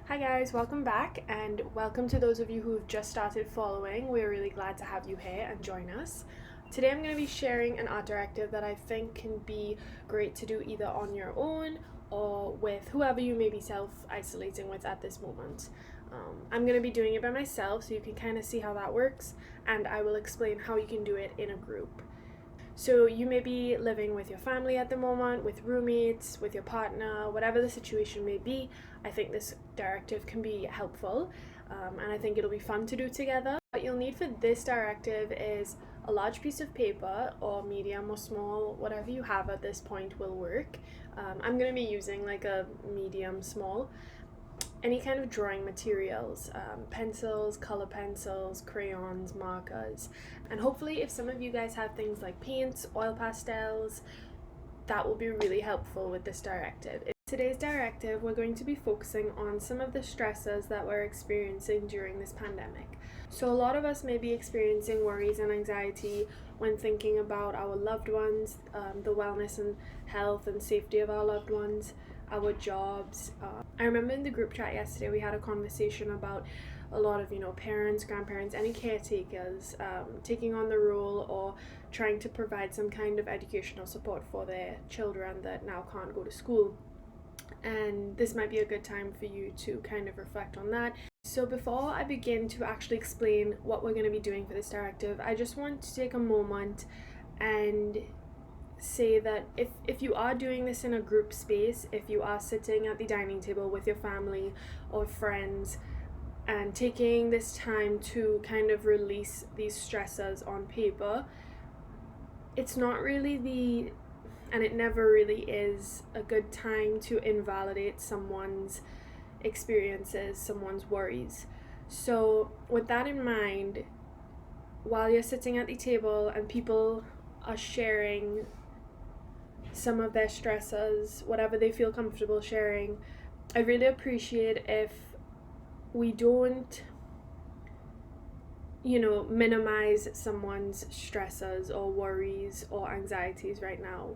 Hi guys, welcome back and welcome to those of you who have just started following. We're really glad to have you here and join us. Today I'm going to be sharing an art directive that I think can be great to do either on your own or with whoever you may be self-isolating with at this moment. I'm going to be doing it by myself so you can kind of see how that works, and I will explain how you can do it in a group. So you may be living with your family at the moment, with roommates, with your partner, whatever the situation may be. I think this directive can be helpful, and I think it'll be fun to do together. What you'll need for this directive is a large piece of paper, or medium or small, whatever you have at this point will work. I'm going to be using like a medium small. Any kind of drawing materials, pencils, color pencils, crayons, markers, and hopefully if some of you guys have things like paints, oil pastels, that will be really helpful with this directive. In today's directive, we're going to be focusing on some of the stressors that we're experiencing during this pandemic. So a lot of us may be experiencing worries and anxiety when thinking about our loved ones, the wellness and health and safety of our loved ones, our jobs. I remember in the group chat yesterday we had a conversation about a lot of parents, grandparents, any caretakers taking on the role or trying to provide some kind of educational support for their children that now can't go to school. And this might be a good time for you to kind of reflect on that. So before I begin to actually explain what we're going to be doing for this directive, I just want to take a moment and say that if you are doing this in a group space, if you are sitting at the dining table with your family or friends and taking this time to kind of release these stressors on paper, it's not really and it never really is a good time to invalidate someone's experiences, someone's worries. So with that in mind, while you're sitting at the table and people are sharing some of their stressors, whatever they feel comfortable sharing, I'd really appreciate if we don't minimize someone's stressors or worries or anxieties right now.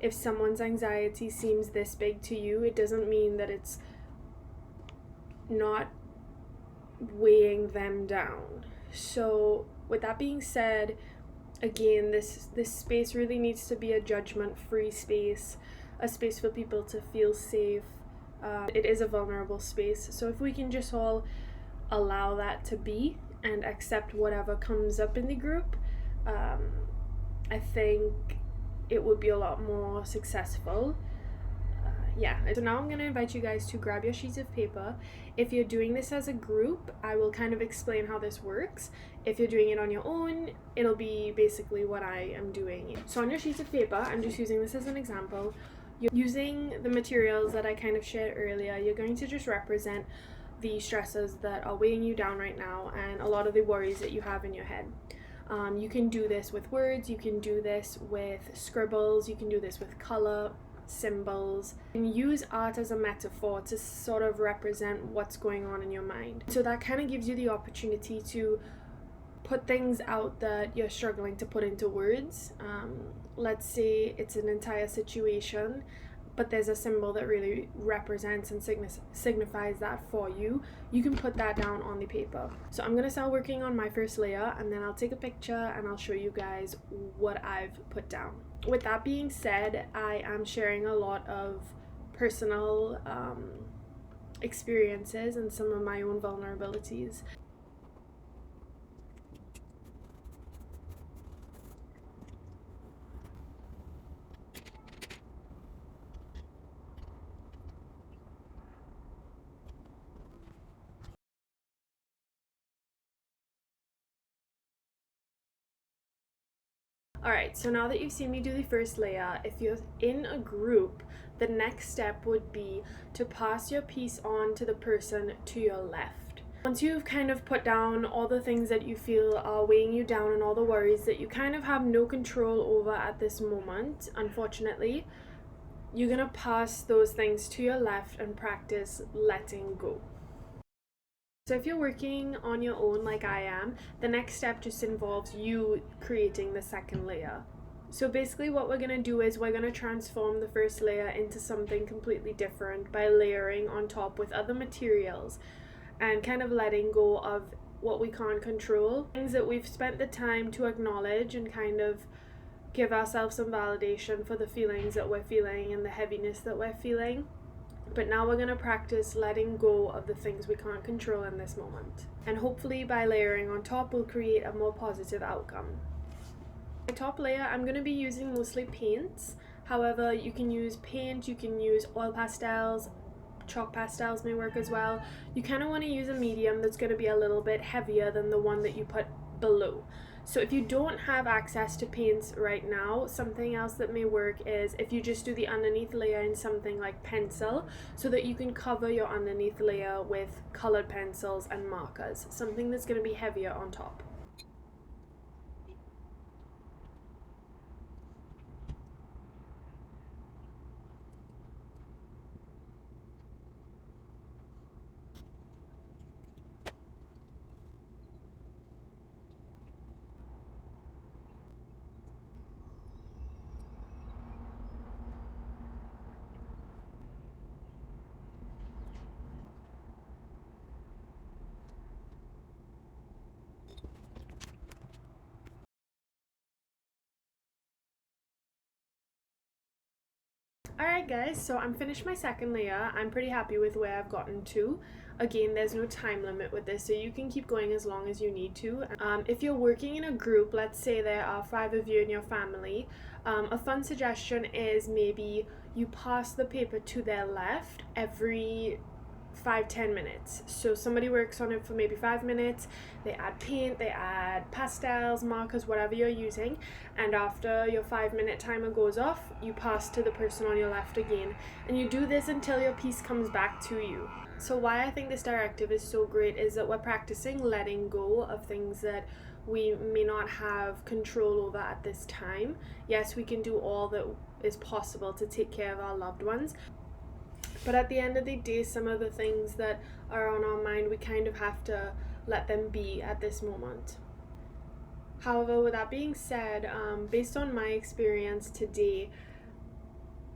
If someone's anxiety seems this big to you, it doesn't mean that it's not weighing them down. So with that being said, again, this space really needs to be a judgment-free space, a space for people to feel safe. It is a vulnerable space, so if we can just all allow that to be and accept whatever comes up in the group, I think it would be a lot more successful. So now I'm going to invite you guys to grab your sheets of paper. If you're doing this as a group, I will kind of explain how this works. If you're doing it on your own, it'll be basically what I am doing. So on your sheets of paper, I'm just using this as an example. You're using the materials that I kind of shared earlier. You're going to just represent the stressors that are weighing you down right now and a lot of the worries that you have in your head. You can do this with words, you can do this with scribbles, you can do this with color, symbols, and use art as a metaphor to sort of represent what's going on in your mind. So that kind of gives you the opportunity to put things out that you're struggling to put into words. Let's say it's an entire situation, but there's a symbol that really represents and signifies that for you. You can put that down on the paper. So I'm gonna start working on my first layer, and then I'll take a picture and I'll show you guys what I've put down. With that being said, I am sharing a lot of personal experiences and some of my own vulnerabilities. Alright, so now that you've seen me do the first layer, if you're in a group, the next step would be to pass your piece on to the person to your left. Once you've kind of put down all the things that you feel are weighing you down and all the worries that you kind of have no control over at this moment, unfortunately, you're going to pass those things to your left and practice letting go. So if you're working on your own like I am, the next step just involves you creating the second layer. So basically what we're going to do is we're going to transform the first layer into something completely different by layering on top with other materials and kind of letting go of what we can't control, things that we've spent the time to acknowledge and kind of give ourselves some validation for the feelings that we're feeling and the heaviness that we're feeling. But now we're going to practice letting go of the things we can't control in this moment. And hopefully by layering on top, we'll create a more positive outcome. My top layer, I'm going to be using mostly paints. However, you can use paint, you can use oil pastels, chalk pastels may work as well. You kind of want to use a medium that's going to be a little bit heavier than the one that you put below. So if you don't have access to paints right now, something else that may work is if you just do the underneath layer in something like pencil, so that you can cover your underneath layer with colored pencils and markers, something that's going to be heavier on top. Alright guys, so I'm finished my second layer. I'm pretty happy with where I've gotten to. Again, there's no time limit with this, so you can keep going as long as you need to. If you're working in a group, let's say there are 5 of you in your family, a fun suggestion is maybe you pass the paper to their left every 5-10 minutes. So somebody works on it for maybe 5 minutes, they add paint, they add pastels, markers, whatever you're using, and after your 5-minute timer goes off, you pass to the person on your left again, and you do this until your piece comes back to you. So why I think this directive is so great is that we're practicing letting go of things that we may not have control over at this time. Yes, we can do all that is possible to take care of our loved ones, but at the end of the day, some of the things that are on our mind, we kind of have to let them be at this moment. However, with that being said, based on my experience today,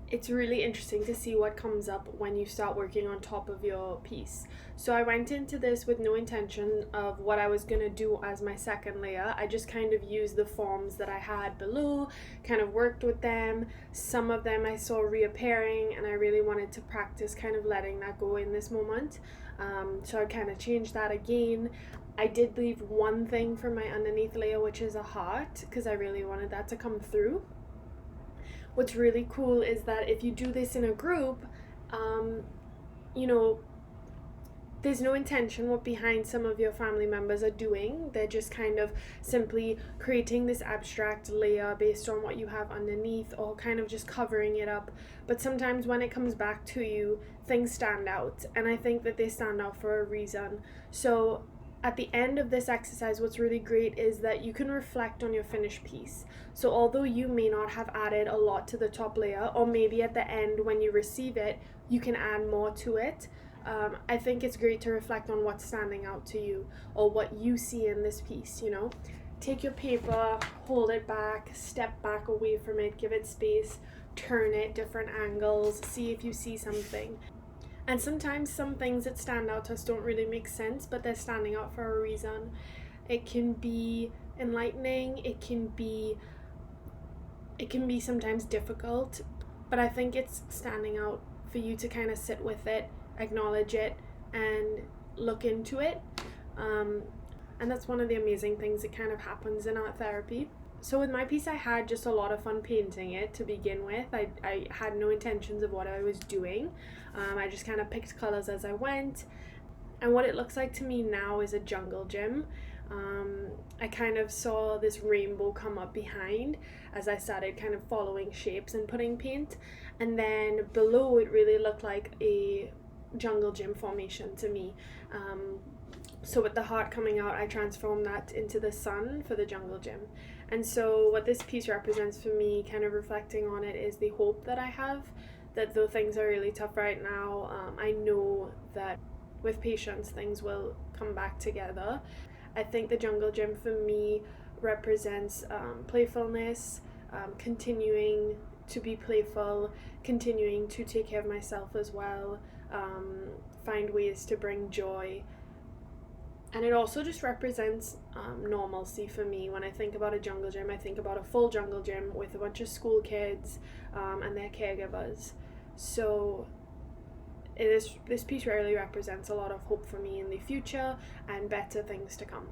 it's really interesting to see what comes up when you start working on top of your piece. So I went into this with no intention of what I was going to do as my second layer. I just kind of used the forms that I had below, kind of worked with them. Some of them I saw reappearing, and I really wanted to practice kind of letting that go in this moment. So I kind of changed that again. I did leave one thing for my underneath layer, which is a heart, because I really wanted that to come through. What's really cool is that if you do this in a group, there's no intention what behind some of your family members are doing. They're just kind of simply creating this abstract layer based on what you have underneath, or kind of just covering it up. But sometimes when it comes back to you, things stand out, and I think that they stand out for a reason. So at the end of this exercise, what's really great is that you can reflect on your finished piece. So although you may not have added a lot to the top layer, or maybe at the end when you receive it, you can add more to it. I think it's great to reflect on what's standing out to you, or what you see in this piece, Take your paper, hold it back, step back away from it, give it space, turn it different angles, see if you see something. And sometimes some things that stand out to us don't really make sense, but they're standing out for a reason. It can be enlightening, it can be sometimes difficult, but I think it's standing out for you to kind of sit with it, acknowledge it, and look into it. And that's one of the amazing things that kind of happens in art therapy. So with my piece, I had just a lot of fun painting it to begin with. I had no intentions of what I was doing. I just kind of picked colors as I went. And what it looks like to me now is a jungle gym. I kind of saw this rainbow come up behind as I started kind of following shapes and putting paint. And then below, it really looked like a jungle gym formation to me. So with the heart coming out, I transformed that into the sun for the jungle gym. And so what this piece represents for me, kind of reflecting on it, is the hope that I have, that though things are really tough right now, I know that with patience things will come back together. I think the jungle gym for me represents playfulness, continuing to be playful, continuing to take care of myself as well, find ways to bring joy. And it also just represents normalcy for me. When I think about a jungle gym, I think about a full jungle gym with a bunch of school kids and their caregivers. So this piece really represents a lot of hope for me in the future and better things to come.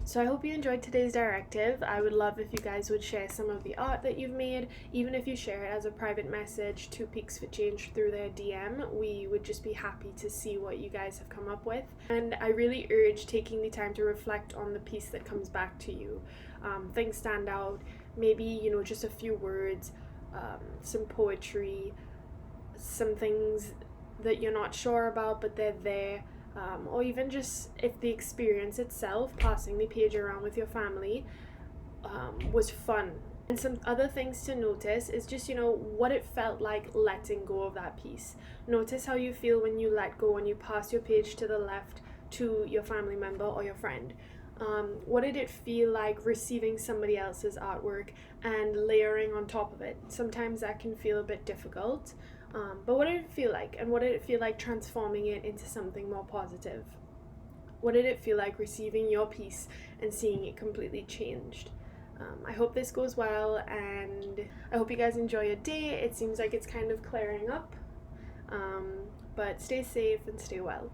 So I hope you enjoyed today's directive. I would love if you guys would share some of the art that you've made, even if you share it as a private message to Peaks for Change through their DM. We would just be happy to see what you guys have come up with. And I really urge taking the time to reflect on the piece that comes back to you. Things stand out, maybe, just a few words, some poetry, some things that you're not sure about but they're there. Or even just if the experience itself, passing the page around with your family, was fun. And some other things to notice is just, what it felt like letting go of that piece. Notice how you feel when you let go and you pass your page to the left to your family member or your friend. What did it feel like receiving somebody else's artwork and layering on top of it? Sometimes that can feel a bit difficult. But what did it feel like? And what did it feel like transforming it into something more positive? What did it feel like receiving your piece and seeing it completely changed? I hope this goes well, and I hope you guys enjoy your day. It seems like it's kind of clearing up. But stay safe and stay well.